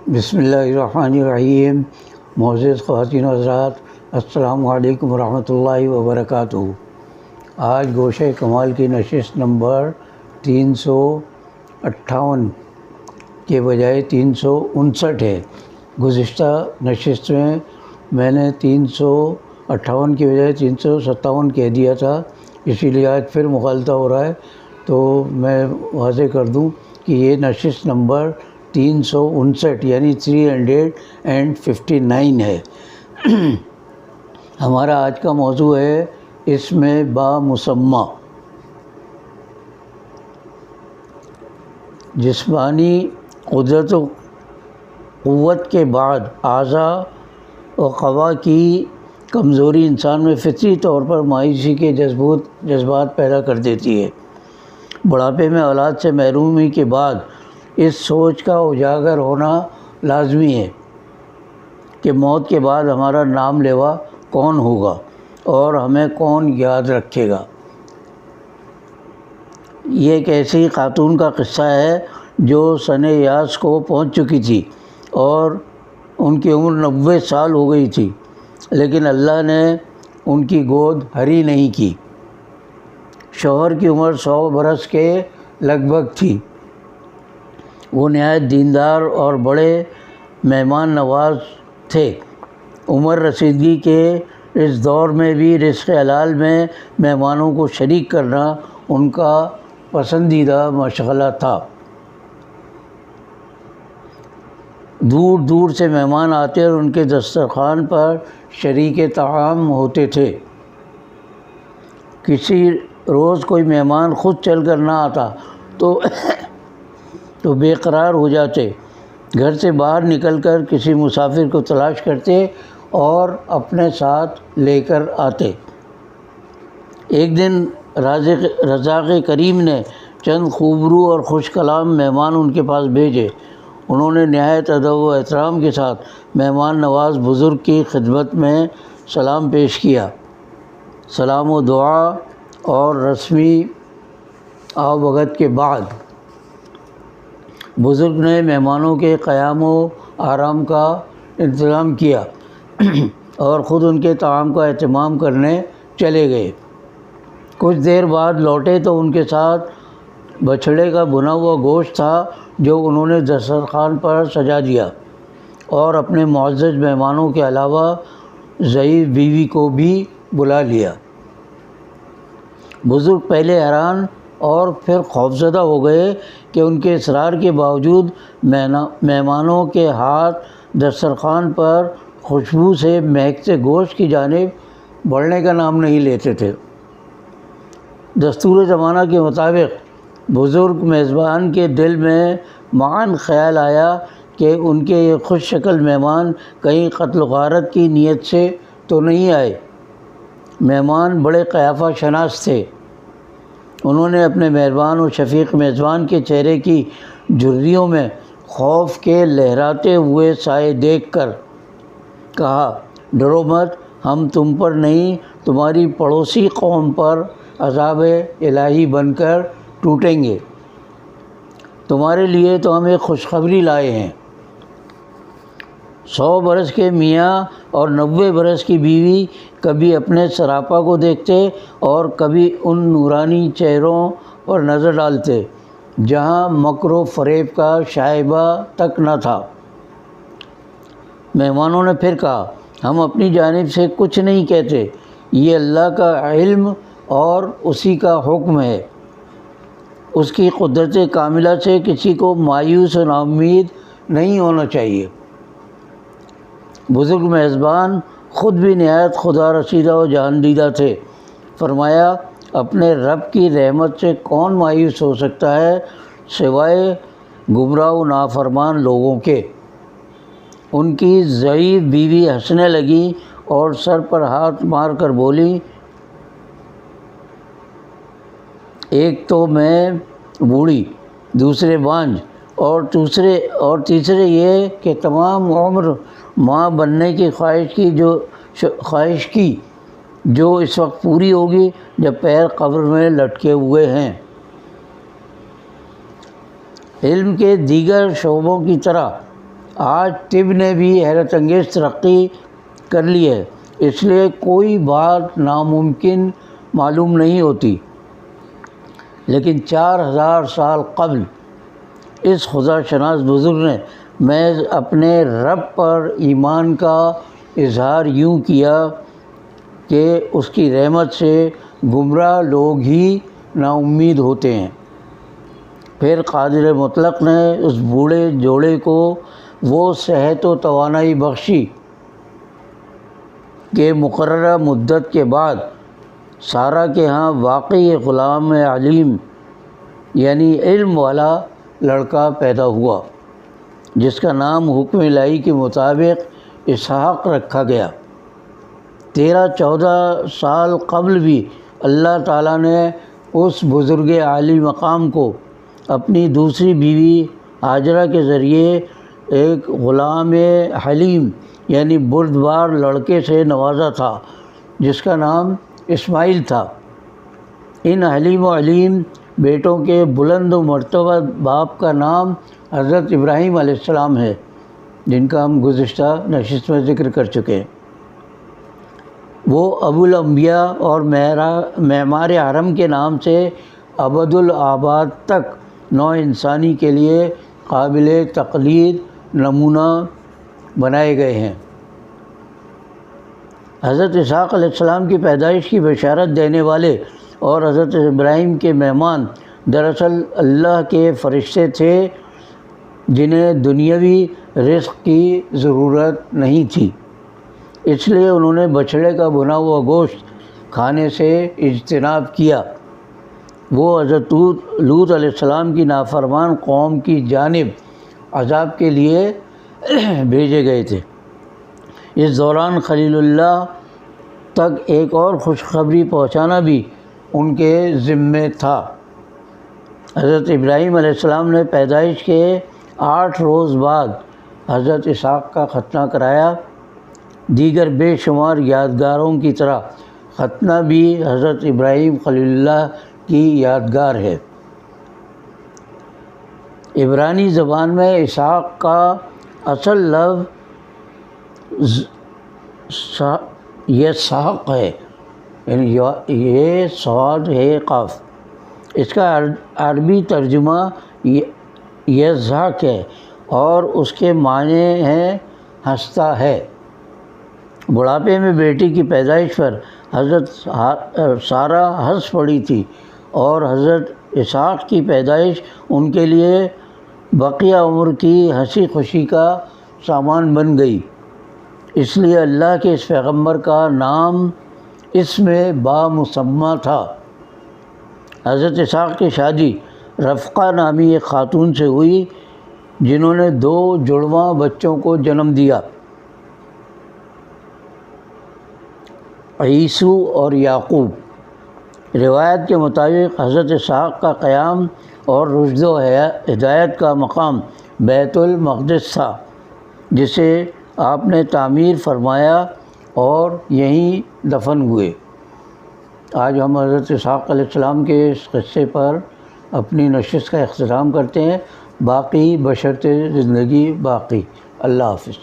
بسم اللہ الرحمن الرحیم۔ معزز خواتین و حضرات، السلام علیکم ورحمۃ اللہ وبرکاتہ۔ آج گوشہ کمال کی نشست نمبر 358 کے بجائے 359 ہے۔ گزشتہ نشست میں نے 358 کی بجائے 357 کہہ دیا تھا، اسی لیے آج پھر مغالطہ ہو رہا ہے، تو میں واضح کر دوں کہ یہ نشست نمبر 359 یعنی 359 ہے۔ ہمارا آج کا موضوع ہے اسم بامسمى۔ جسمانی قدرت و قوت کے بعد اعضاء و قوا کی کمزوری انسان میں فطری طور پر مایوسی کے جذبات پیدا کر دیتی ہے۔ بڑھاپے میں اولاد سے محرومی کے بعد اس سوچ کا اجاگر ہونا لازمی ہے کہ موت کے بعد ہمارا نام لیوا کون ہوگا اور ہمیں کون یاد رکھے گا۔ یہ ایک ایسی خاتون کا قصہ ہے جو سن یاس کو پہنچ چکی تھی اور ان کی عمر 90 سال ہو گئی تھی، لیکن اللہ نے ان کی گود ہری نہیں کی۔ شوہر کی عمر 100 برس کے لگ بھگ تھی۔ وہ نہایت دیندار اور بڑے مہمان نواز تھے۔ عمر رسیدگی کے اس دور میں بھی رزق حلال میں مہمانوں کو شریک کرنا ان کا پسندیدہ مشغلہ تھا۔ دور دور سے مہمان آتے اور ان کے دسترخوان پر شریک طعام ہوتے تھے۔ کسی روز کوئی مہمان خود چل کر نہ آتا تو بے قرار ہو جاتے، گھر سے باہر نکل کر کسی مسافر کو تلاش کرتے اور اپنے ساتھ لے کر آتے۔ ایک دن رزاق کریم نے چند خوبرو اور خوش کلام مہمان ان کے پاس بھیجے۔ انہوں نے نہایت ادب و احترام کے ساتھ مہمان نواز بزرگ کی خدمت میں سلام پیش کیا۔ سلام و دعا اور رسمی آوبھگت کے بعد بزرگ نے مہمانوں کے قیام و آرام کا انتظام کیا اور خود ان کے طعام کا اہتمام کرنے چلے گئے۔ کچھ دیر بعد لوٹے تو ان کے ساتھ بچھڑے کا بنا ہوا گوشت تھا جو انہوں نے دسترخوان پر سجا دیا اور اپنے معزز مہمانوں کے علاوہ ضعیف بیوی کو بھی بلا لیا۔ بزرگ پہلے حیران اور پھر خوفزدہ ہو گئے کہ ان کے اصرار کے باوجود مہمانوں کے ہاتھ دسترخوان پر خوشبو سے مہکتے گوشت کی جانب بڑھنے کا نام نہیں لیتے تھے۔ دستور زمانہ کے مطابق بزرگ میزبان کے دل میں معاً خیال آیا کہ ان کے یہ خوش شکل مہمان کہیں قتل و غارت کی نیت سے تو نہیں آئے۔ مہمان بڑے قیافہ شناس تھے۔ انہوں نے اپنے مہربان و شفیق میزبان کے چہرے کی جھریوں میں خوف کے لہراتے ہوئے سائے دیکھ کر کہا، ڈرو مت، ہم تم پر نہیں تمہاری پڑوسی قوم پر عذاب الہی بن کر ٹوٹیں گے۔ تمہارے لیے تو ہم ایک خوشخبری لائے ہیں۔ 100 برس کے میاں اور 90 برس کی بیوی کبھی اپنے سراپا کو دیکھتے اور کبھی ان نورانی چہروں پر نظر ڈالتے جہاں مکر و فریب کا شائبہ تک نہ تھا۔ مہمانوں نے پھر کہا، ہم اپنی جانب سے کچھ نہیں کہتے، یہ اللہ کا علم اور اسی کا حکم ہے۔ اس کی قدرت کاملہ سے کسی کو مایوس و ناامید نہیں ہونا چاہیے۔ بزرگ میزبان خود بھی نہایت خدا رسیدہ و جہان دیدہ تھے۔ فرمایا، اپنے رب کی رحمت سے کون مایوس ہو سکتا ہے سوائے گمراہ و نافرمان لوگوں کے۔ ان کی ضعیف بیوی ہنسنے لگی اور سر پر ہاتھ مار کر بولی، ایک تو میں بوڑھی، دوسرے بانجھ اور تیسرے یہ کہ تمام عمر ماں بننے کی خواہش کی جو اس وقت پوری ہوگی جب پیر قبر میں لٹکے ہوئے ہیں۔ علم کے دیگر شعبوں کی طرح آج طب نے بھی حیرت انگیز ترقی کر لی ہے، اس لیے کوئی بات ناممکن معلوم نہیں ہوتی، لیکن 4000 سال قبل اس خدا شناس بزرگ نے محض اپنے رب پر ایمان کا اظہار یوں کیا کہ اس کی رحمت سے گمراہ لوگ ہی نا امید ہوتے ہیں۔ پھر قادر مطلق نے اس بوڑھے جوڑے کو وہ صحت و توانائی بخشی کہ مقررہ مدت کے بعد سارہ کے ہاں واقعی غلام علیم یعنی علم والا لڑکا پیدا ہوا، جس کا نام حکم الہی کے مطابق اسحاق رکھا گیا۔ 13-14 سال قبل بھی اللہ تعالیٰ نے اس بزرگ عالی مقام کو اپنی دوسری بیوی ہاجرہ کے ذریعے ایک غلام حلیم یعنی بردبار لڑکے سے نوازا تھا، جس کا نام اسماعیل تھا۔ ان حلیم و علیم بیٹوں کے بلند و مرتبہ باپ کا نام حضرت ابراہیم علیہ السلام ہے، جن کا ہم گزشتہ نشست میں ذکر کر چکے ہیں۔ وہ ابو الانبیاء اور معمار حرم کے نام سے ابد الآباد تک نوع انسانی کے لیے قابل تقلید نمونہ بنائے گئے ہیں۔ حضرت اسحاق علیہ السلام کی پیدائش کی بشارت دینے والے اور حضرت ابراہیم کے مہمان دراصل اللہ کے فرشتے تھے، جنہیں دنیاوی رزق کی ضرورت نہیں تھی، اس لیے انہوں نے بچھڑے کا بنا ہوا گوشت کھانے سے اجتناب کیا۔ وہ حضرت لوط علیہ السلام کی نافرمان قوم کی جانب عذاب کے لیے بھیجے گئے تھے۔ اس دوران خلیل اللہ تک ایک اور خوشخبری پہنچانا بھی ان کے ذمے تھا۔ حضرت ابراہیم علیہ السلام نے پیدائش کے 8 روز بعد حضرت اسحاق کا ختنہ کرایا۔ دیگر بے شمار یادگاروں کی طرح ختنہ بھی حضرت ابراہیم خلیل اللہ کی یادگار ہے۔ عبرانی زبان میں اسحاق کا اصل لفظ یسحق ہے، یعنی یہ صاد ہے قاف۔ اس کا عربی ترجمہ یضحک ہے اور اس کے معنی ہیں ہنستا ہے۔ بڑھاپے میں بیٹی کی پیدائش پر حضرت سارہ ہنس پڑی تھی اور حضرت اسحاق کی پیدائش ان کے لیے بقیہ عمر کی ہنسی خوشی کا سامان بن گئی۔ اس لیے اللہ کے اس پیغمبر کا نام اس میں بامسمى تھا۔ حضرت اسحاق کی شادی رفقہ نامی ایک خاتون سے ہوئی، جنہوں نے 2 جڑواں بچوں کو جنم دیا، عیسو اور یعقوب۔ روایت کے مطابق حضرت اسحاق کا قیام اور رشد و ہدایت کا مقام بیت المقدس تھا، جسے آپ نے تعمیر فرمایا اور یہیں دفن ہوئے۔ آج ہم حضرت اسحاق علیہ السلام کے اس قصے پر اپنی نشست کا اختتام کرتے ہیں، باقی بشرط زندگی باقی۔ اللہ حافظ۔